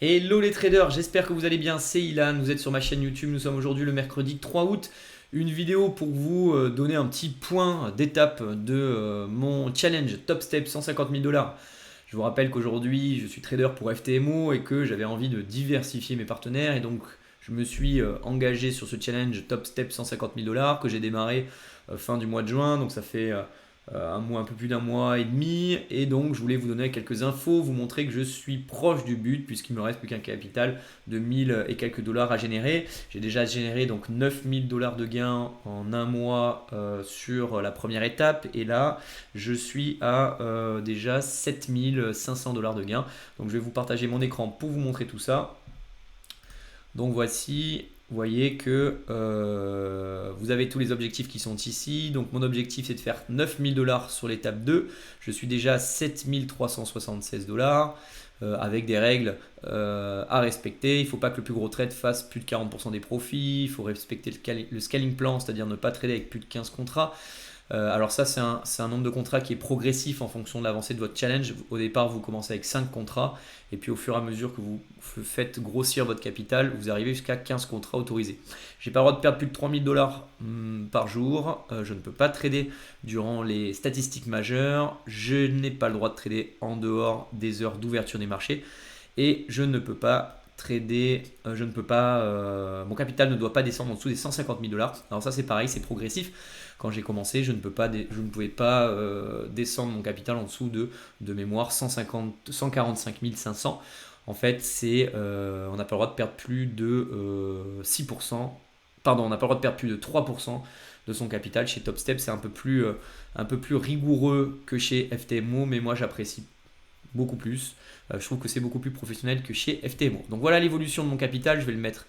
Hello les traders, j'espère que vous allez bien, c'est Ilan, vous êtes sur ma chaîne YouTube, nous sommes aujourd'hui le mercredi 3 août. Une vidéo pour vous donner un petit point d'étape de mon challenge Top Step 150 000 dollars. Je vous rappelle qu'aujourd'hui je suis trader pour FTMO et que j'avais envie de diversifier mes partenaires et donc je me suis engagé sur ce challenge Top Step 150 000 dollars que j'ai démarré fin du mois de juin, donc ça fait un peu plus d'un mois et demi, et donc je voulais vous donner quelques infos, vous montrer que je suis proche du but puisqu'il me reste plus qu'un capital de 1000 et quelques dollars à générer. J'ai déjà généré donc 9000 dollars de gains en un mois sur la première étape, et là je suis à déjà 7500 dollars de gains. Donc je vais vous partager mon écran pour vous montrer tout ça. Donc voici, vous voyez que vous avez tous les objectifs qui sont ici. Donc mon objectif c'est de faire 9000 dollars sur l'étape 2. Je suis déjà à 7376 dollars avec des règles à respecter. Il ne faut pas que le plus gros trade fasse plus de 40% des profits. Il faut respecter le scaling plan, c'est-à-dire ne pas trader avec plus de 15 contrats. Alors ça, c'est un nombre de contrats qui est progressif en fonction de l'avancée de votre challenge. Au départ, vous commencez avec 5 contrats et puis au fur et à mesure que vous faites grossir votre capital, vous arrivez jusqu'à 15 contrats autorisés. J'ai pas le droit de perdre plus de 3000 dollars par jour. Je ne peux pas trader durant les statistiques majeures. Je n'ai pas le droit de trader en dehors des heures d'ouverture des marchés et je ne peux pas trader, mon capital ne doit pas descendre en dessous des 150 000 dollars. Alors ça c'est pareil, c'est progressif. Quand j'ai commencé, je ne pouvais pas descendre mon capital en dessous de mémoire 145 500. En fait, on n'a pas le droit de perdre plus de 6%. Pardon, on n'a pas le droit de perdre plus de 3% de son capital. Chez TopStep, c'est un peu plus rigoureux que chez FTMO, mais moi j'apprécie beaucoup plus. Je trouve que c'est beaucoup plus professionnel que chez FTMO. Donc voilà l'évolution de mon capital, je vais le mettre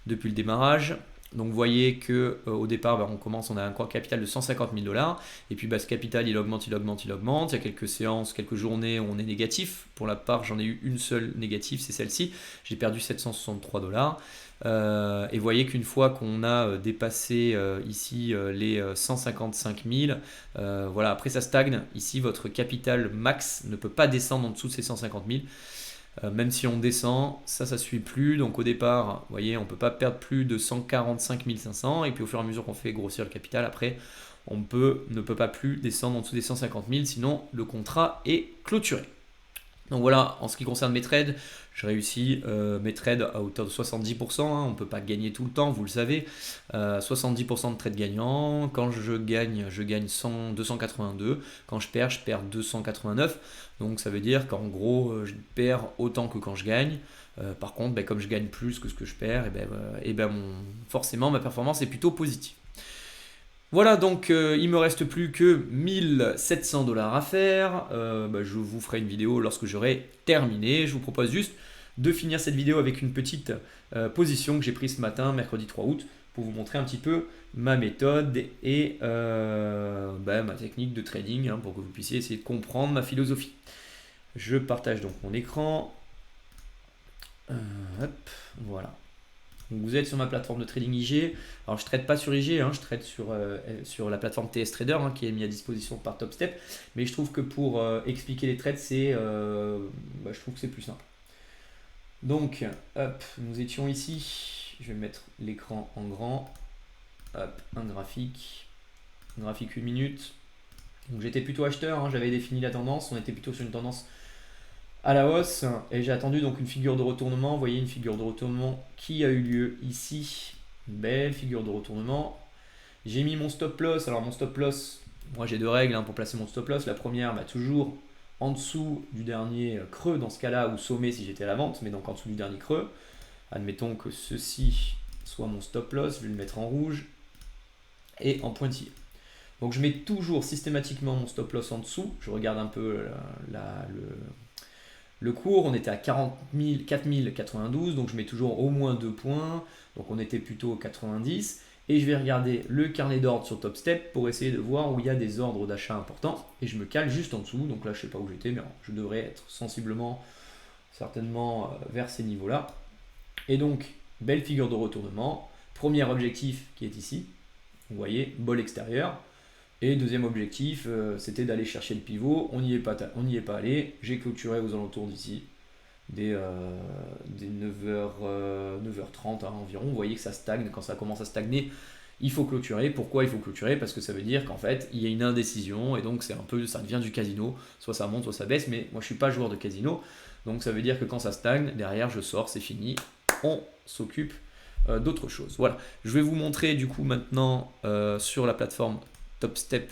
depuis le démarrage. Donc vous voyez que au départ, on a un capital de 150 000 dollars. Et puis ce capital, il augmente, il augmente, il augmente. Il y a quelques séances, quelques journées où on est négatif. Pour la part, j'en ai eu une seule négative, c'est celle-ci. J'ai perdu 763 dollars. Et vous voyez qu'une fois qu'on a dépassé ici les 155 000, voilà, après ça stagne. Ici, votre capital max ne peut pas descendre en dessous de ces 150 000. Même si on descend, ça ne suit plus. Donc au départ, vous voyez, on ne peut pas perdre plus de 145 500. Et puis au fur et à mesure qu'on fait grossir le capital, après, on ne peut pas plus descendre en dessous des 150 000. Sinon, le contrat est clôturé. Donc voilà, en ce qui concerne mes trades, je réussis mes trades à hauteur de 70%. On ne peut pas gagner tout le temps, vous le savez. 70% de trades gagnants. Quand je gagne 282. Quand je perds 289. Donc ça veut dire qu'en gros, je perds autant que quand je gagne. Par contre, comme je gagne plus que ce que je perds, forcément ma performance est plutôt positive. Voilà, donc il me reste plus que 1700 dollars à faire. Je vous ferai une vidéo lorsque j'aurai terminé. Je vous propose juste de finir cette vidéo avec une petite position que j'ai prise ce matin, mercredi 3 août, pour vous montrer un petit peu ma méthode et ma technique de trading, pour que vous puissiez essayer de comprendre ma philosophie. Je partage donc mon écran. Voilà. Donc vous êtes sur ma plateforme de trading IG. Alors je ne trade pas sur IG, je trade sur la plateforme TS Trader qui est mise à disposition par TopStep. Mais je trouve que pour expliquer les trades, je trouve que c'est plus simple. Donc, nous étions ici. Je vais mettre l'écran en grand. Un graphique 1 minute. Donc j'étais plutôt acheteur, j'avais défini la tendance. On était plutôt sur une tendance à la hausse et j'ai attendu donc une figure de retournement. Vous voyez une figure de retournement qui a eu lieu ici, une belle figure de retournement. J'ai mis mon stop loss. Alors mon stop loss, moi j'ai deux règles pour placer mon stop loss. La première, toujours en dessous du dernier creux dans ce cas-là, ou sommet si j'étais à la vente, mais donc en dessous du dernier creux. Admettons que ceci soit mon stop loss, je vais le mettre en rouge et en pointillé. Donc je mets toujours systématiquement mon stop loss en dessous. Je regarde un peu le cours, on était à 4092, donc je mets toujours au moins 2 points, donc on était plutôt 90, et je vais regarder le carnet d'ordre sur TopStep pour essayer de voir où il y a des ordres d'achat importants, et je me cale juste en dessous. Donc là je ne sais pas où j'étais, mais je devrais être sensiblement, certainement vers ces niveaux-là. Et donc, belle figure de retournement, premier objectif qui est ici, vous voyez, bol extérieur. Et deuxième objectif, c'était d'aller chercher le pivot. On n'y est pas allé. J'ai clôturé aux alentours d'ici. des 9h, 9h30 environ. Vous voyez que ça stagne. Quand ça commence à stagner, il faut clôturer. Pourquoi il faut clôturer? Parce que ça veut dire qu'en fait, il y a une indécision et donc c'est un peu, ça devient du casino. Soit ça monte, soit ça baisse. Mais moi, je suis pas joueur de casino, donc ça veut dire que quand ça stagne, derrière, je sors, c'est fini. On s'occupe d'autre chose. Voilà. Je vais vous montrer du coup maintenant sur la plateforme TopStep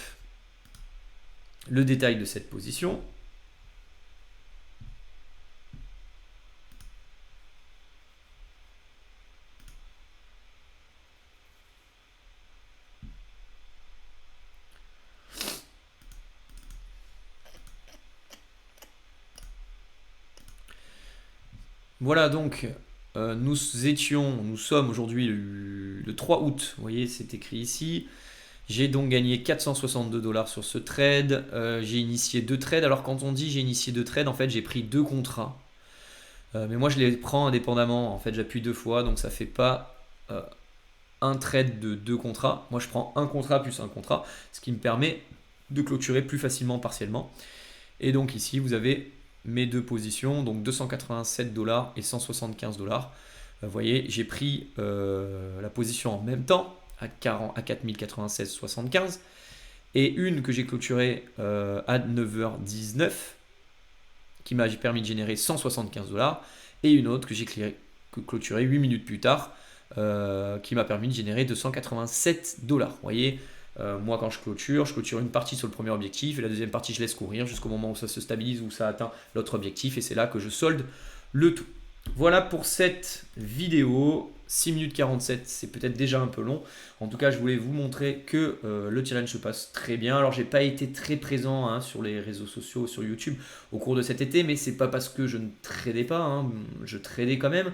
le détail de cette position. Voilà donc, nous sommes aujourd'hui le 3 août, vous voyez c'est écrit ici. J'ai donc gagné 462 $ sur ce trade, j'ai initié 2 trades. Alors quand on dit j'ai initié 2 trades, en fait j'ai pris 2 contrats. Mais moi je les prends indépendamment, en fait j'appuie 2 fois, donc ça fait pas un trade de 2 contrats. Moi je prends un contrat plus un contrat, ce qui me permet de clôturer plus facilement partiellement. Et donc ici vous avez mes deux positions, donc 287 $ et 175 $. Vous voyez, j'ai pris la position en même temps à 4096,75 et une que j'ai clôturée à 9h19 qui m'a permis de générer 175 $ et une autre que j'ai clôturée 8 minutes plus tard qui m'a permis de générer 287 $. Vous voyez, moi quand je clôture une partie sur le premier objectif et la deuxième partie je laisse courir jusqu'au moment où ça se stabilise, où ça atteint l'autre objectif et c'est là que je solde le tout. Voilà pour cette vidéo, 6 minutes 47, c'est peut-être déjà un peu long. En tout cas, je voulais vous montrer que le challenge se passe très bien. Alors, j'ai pas été très présent sur les réseaux sociaux, sur YouTube au cours de cet été, mais c'est pas parce que je ne tradais pas, je tradais quand même.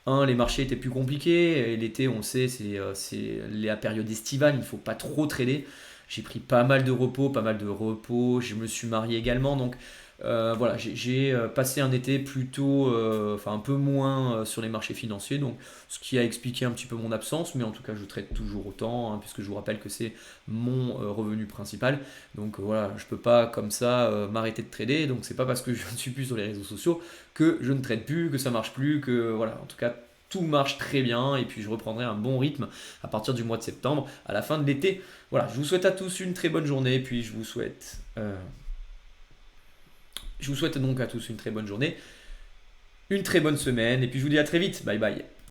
Les marchés étaient plus compliqués. Et l'été, on le sait, c'est la période estivale, il ne faut pas trop trader. J'ai pris pas mal de repos, Je me suis marié également, donc voilà, j'ai passé un été plutôt, un peu moins sur les marchés financiers, donc ce qui a expliqué un petit peu mon absence, mais en tout cas je trade toujours autant, puisque je vous rappelle que c'est mon revenu principal, donc voilà, je peux pas comme ça m'arrêter de trader, donc c'est pas parce que je ne suis plus sur les réseaux sociaux que je ne trade plus, que ça marche plus, que voilà, en tout cas tout marche très bien et puis je reprendrai un bon rythme à partir du mois de septembre, à la fin de l'été. Voilà, je vous souhaite à tous une très bonne journée, puis je vous souhaite donc à tous une très bonne journée, une très bonne semaine, et puis je vous dis à très vite. Bye bye.